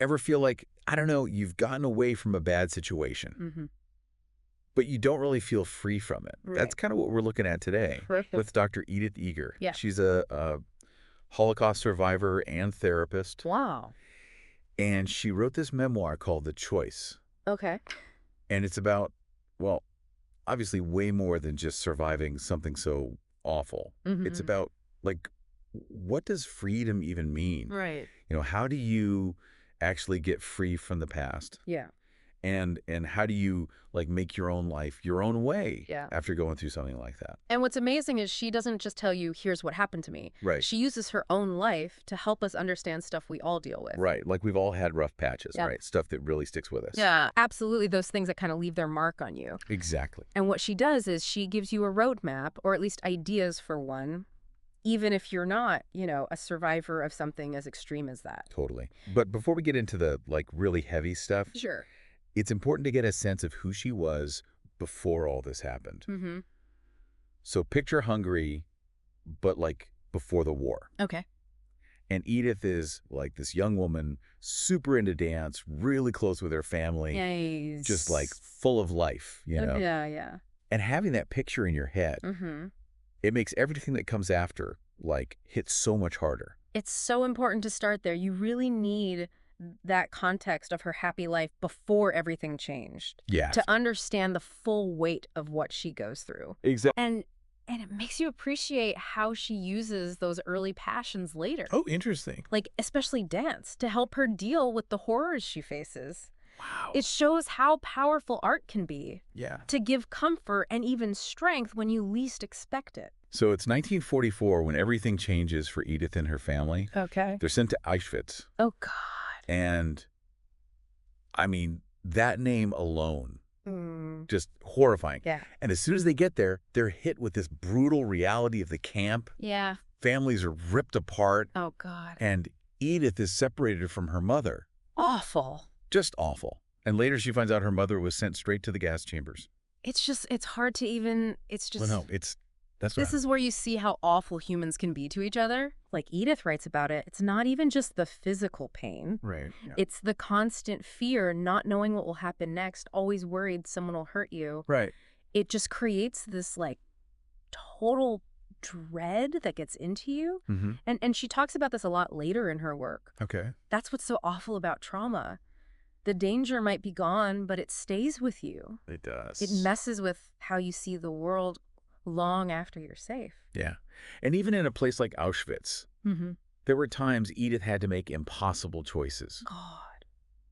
ever feel like, I don't know, you've gotten away from a bad situation, but you don't really feel free from it? Right. That's kind of what we're looking at today with Dr. Edith Eger. Yeah. She's a Holocaust survivor and therapist, Wow. and she wrote this memoir called The Choice. Okay. And it's about, well, obviously way more than just surviving something so awful. It's about, like, what does freedom even mean? Right. You know, how do you actually get free from the past? Yeah. And how do you, like, make your own life your own way Yeah. after going through something like that? And what's amazing is she doesn't just tell you, here's what happened to me. Right. She uses her own life to help us understand stuff we all deal with. Right. Like, we've all had rough patches, Yeah. right? Stuff that really sticks with us. Yeah, absolutely. Those things that kind of leave their mark on you. Exactly. And what she does is she gives you a roadmap, or at least ideas for one, even if you're not, you know, a survivor of something as extreme as that. Totally. But before we get into the, like, really heavy stuff, Sure. it's important to get a sense of who she was before all this happened. So picture Hungary, but, like, before the war. Okay. And Edith is, like, this young woman, super into dance, really close with her family, Yay. just, like, full of life, you know? Yeah. And having that picture in your head, it makes everything that comes after, like, hit so much harder. It's so important to start there. You really need that context of her happy life before everything changed. Yeah. To understand the full weight of what she goes through. Exactly. And it makes you appreciate how she uses those early passions later. Oh, interesting. Like, especially dance, to help her deal with the horrors she faces. Wow. It shows how powerful art can be. Yeah. To give comfort and even strength when you least expect it. So it's 1944 when everything changes for Edith and her family. Okay. They're sent to Auschwitz. Oh, God. And, I mean, that name alone, just horrifying. Yeah. And as soon as they get there, they're hit with this brutal reality of the camp. Yeah. Families are ripped apart. Oh, God. And Edith is separated from her mother. Awful. Just awful. And later she finds out her mother was sent straight to the gas chambers. It's hard to even, it's just... Well, no, This is where you see how awful humans can be to each other. Like Edith writes about it, it's not even just the physical pain. Right. Yeah. It's the constant fear, not knowing what will happen next, always worried someone will hurt you. Right. It just creates this, like, total dread that gets into you. And she talks about this a lot later in her work. Okay. That's what's so awful about trauma. The danger might be gone, but it stays with you. It does. It messes with how you see the world long after you're safe. Yeah. And even in a place like Auschwitz, there were times Edith had to make impossible choices. God.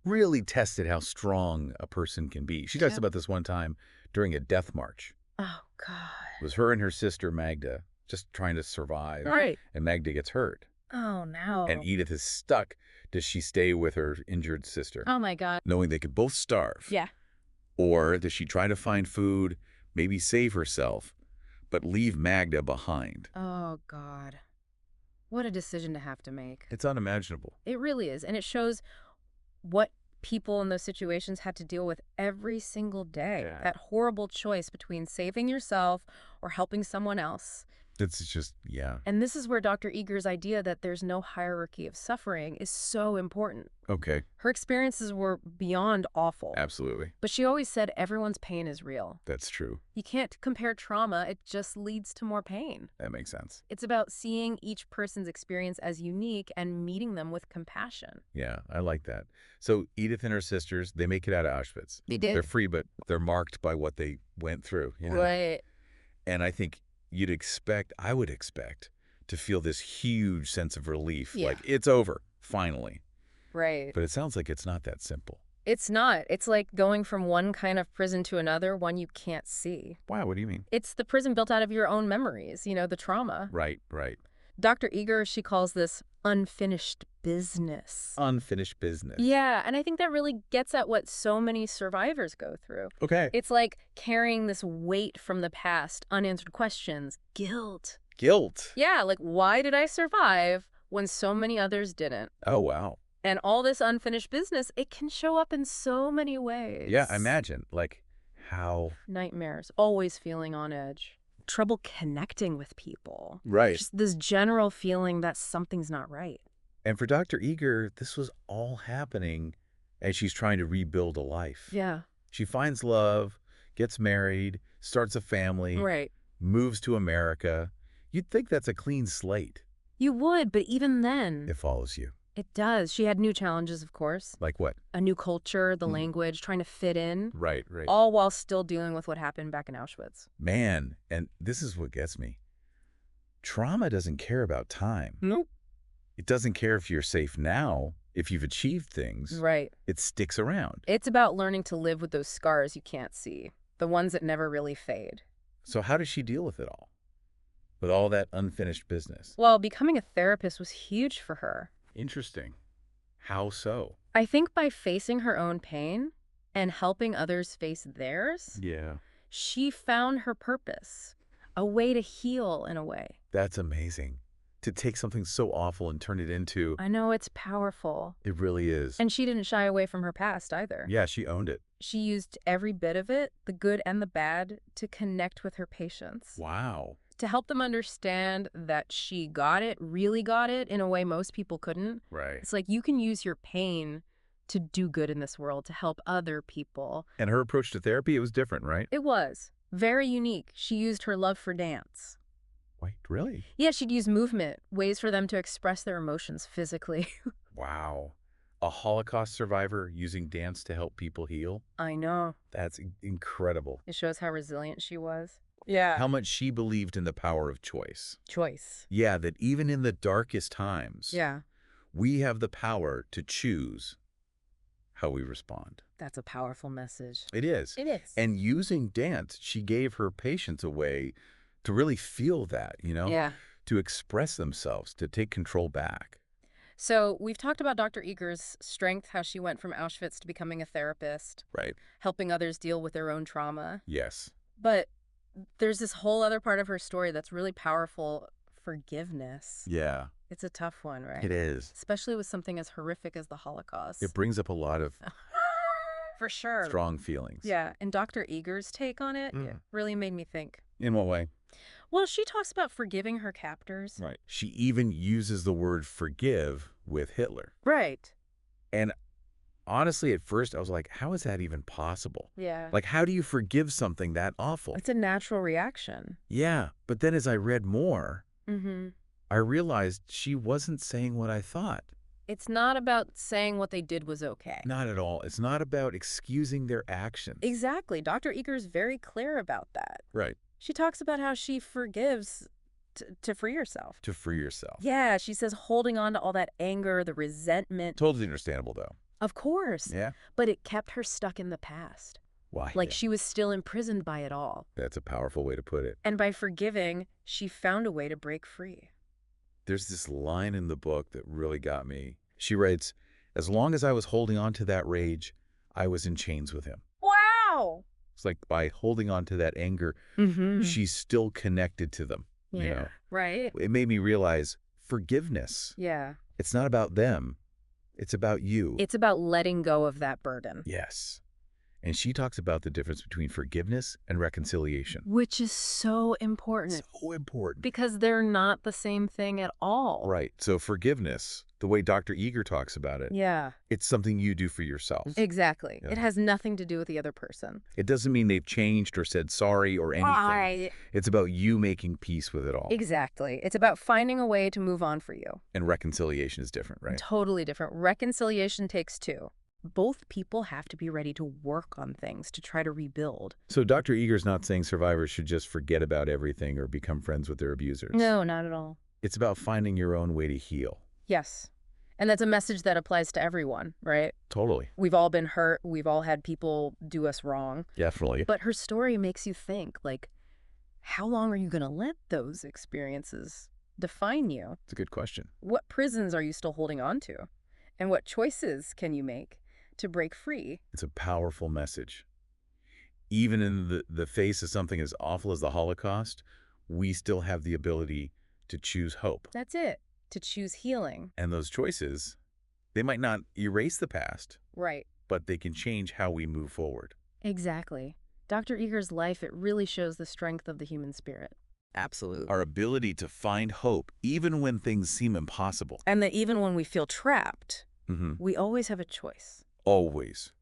Really tested how strong a person can be. She talks about this one time during a death march. Oh, God. It was her and her sister Magda just trying to survive. Right. And Magda gets hurt. Oh, no. And Edith is stuck. Does she stay with her injured sister? Oh, my God. Knowing they could both starve. Yeah. Or does she try to find food, maybe save herself, but leave Magda behind? Oh, God. What a decision to have to make. It's unimaginable. It really is. And it shows what people in those situations had to deal with every single day. Yeah. That horrible choice between saving yourself or helping someone else. It's just, yeah. And this is where Dr. Eger's idea that there's no hierarchy of suffering is so important. Okay. Her experiences were beyond awful. Absolutely. But she always said everyone's pain is real. That's true. You can't compare trauma. It just leads to more pain. That makes sense. It's about seeing each person's experience as unique and meeting them with compassion. Yeah, I like that. So Edith and her sisters, they make it out of Auschwitz. They did. They're free, but they're marked by what they went through. You know? Right. And I think I would expect to feel this huge sense of relief. Yeah. Like, it's over, finally. Right. But it sounds like it's not that simple. It's not. It's like going from one kind of prison to another, one you can't see. Wow, what do you mean? It's the prison built out of your own memories, you know, the trauma. Right. Dr. Eger, she calls this unfinished business. Unfinished business. Yeah, and I think that really gets at what so many survivors go through. Okay. It's like carrying this weight from the past, unanswered questions, guilt. Guilt. Yeah, like, why did I survive when so many others didn't? Oh, wow. And all this unfinished business, it can show up in so many ways. Yeah, imagine. Like, how... Nightmares, always feeling on edge. Trouble connecting with people. Right. Just this general feeling that something's not right. And for Dr. Eger, this was all happening as she's trying to rebuild a life. Yeah. She finds love, gets married, starts a family, Right. moves to America. You'd think that's a clean slate. You would, but even then, It follows you. it does. She had new challenges, of course. Like what? A new culture, the Hmm. language, trying to fit in, Right, right. all while still dealing with what happened back in Auschwitz. Man, and this is what gets me. Trauma doesn't care about time. Nope. It doesn't care if you're safe now, if you've achieved things. Right. It sticks around. It's about learning to live with those scars you can't see, the ones that never really fade. So how does she deal with it all? With all that unfinished business? Well, becoming a therapist was huge for her. Interesting. How so? I think by facing her own pain and helping others face theirs, Yeah. she found her purpose, a way to heal in a way. That's amazing. To take something so awful and turn it into... I know it's powerful. It really is. And she didn't shy away from her past either. Yeah, she owned it. She used every bit of it, the good and the bad, to connect with her patients. Wow. To help them understand that she got it, really got it, in a way most people couldn't. Right. It's like you can use your pain to do good in this world, to help other people. And her approach to therapy, it was different, right? It was very unique. She used her love for dance. Wait, really? Yeah, she'd use movement, ways for them to express their emotions physically. Wow. A Holocaust survivor using dance to help people heal? I know. That's incredible. It shows how resilient she was. Yeah. How much she believed in the power of choice. Choice. Yeah, that even in the darkest times, Yeah. we have the power to choose how we respond. That's a powerful message. It is. It is. And using dance, she gave her patients a way to really feel that, Yeah. to express themselves, to take control back. So we've talked about Dr. Eger's strength, how she went from Auschwitz to becoming a therapist, Right. helping others deal with their own trauma. Yes. But there's this whole other part of her story that's really powerful, forgiveness. Yeah, It's a tough one, right? it is. Especially with something as horrific as the Holocaust. It brings up a lot of For sure. strong feelings. Yeah, and Dr. Eger's take on it Mm. really made me think. In what way? Well, she talks about forgiving her captors. Right. She even uses the word forgive with Hitler. Right. And honestly, at first, I was like, how is that even possible? Yeah. Like, how do you forgive something that awful? It's a natural reaction. Yeah, but then as I read more, Mm-hmm. I realized she wasn't saying what I thought. It's not about saying what they did was okay. Not at all. It's not about excusing their actions. Exactly. Dr. Eger's very clear about that. Right. She talks about how she forgives to free herself. To free yourself. Yeah, she says holding on to all that anger, the resentment. Totally understandable, though. Of course. Yeah? But it kept her stuck in the past. Why? Like Yeah. she was still imprisoned by it all. That's a powerful way to put it. And by forgiving, she found a way to break free. There's this line in the book that really got me. She writes, as long as I was holding on to that rage, I was in chains with him. Wow! It's like by holding on to that anger, Mm-hmm. she's still connected to them. Yeah. Right? It made me realize forgiveness. Yeah. It's not about them. It's about you. It's about letting go of that burden. Yes. And she talks about the difference between forgiveness and reconciliation. Which is so important. So important. Because they're not the same thing at all. Right. So forgiveness, the way Dr. Eger talks about it, Yeah. it's something you do for yourself. Exactly. Yeah. It has nothing to do with the other person. It doesn't mean they've changed or said sorry or anything. Right. It's about you making peace with it all. Exactly. It's about finding a way to move on for you. And reconciliation is different, right? Totally different. Reconciliation takes two. Both people have to be ready to work on things to try to rebuild. So Dr. Eger's not saying survivors should just forget about everything or become friends with their abusers. No, not at all. It's about finding your own way to heal. Yes. And that's a message that applies to everyone, right? Totally. We've all been hurt. We've all had people do us wrong. Definitely. But her story makes you think, like, how long are you going to let those experiences define you? It's a good question. What prisons are you still holding on to? And what choices can you make to break free? It's a powerful message. Even in the face of something as awful as the Holocaust, we still have the ability to choose hope. That's it. To choose healing. And those choices, they might not erase the past, Right. but they can change how we move forward. Exactly. Dr. Eger's life, it really shows the strength of the human spirit. Absolutely. Our ability to find hope even when things seem impossible. And that even when we feel trapped, Hmm. we always have a choice. Always.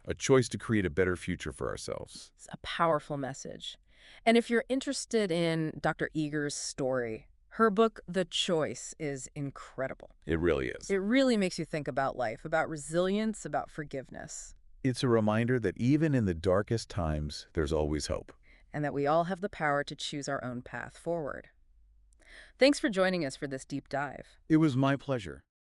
A choice to create a better future for ourselves. It's a powerful message. And if you're interested in Dr. Eger's story, her book, The Choice, is incredible. It really is. It really makes you think about life, about resilience, about forgiveness, It's a reminder that even in the darkest times, there's always hope. and that we all have the power to choose our own path forward. Thanks for joining us for this deep dive. It was my pleasure.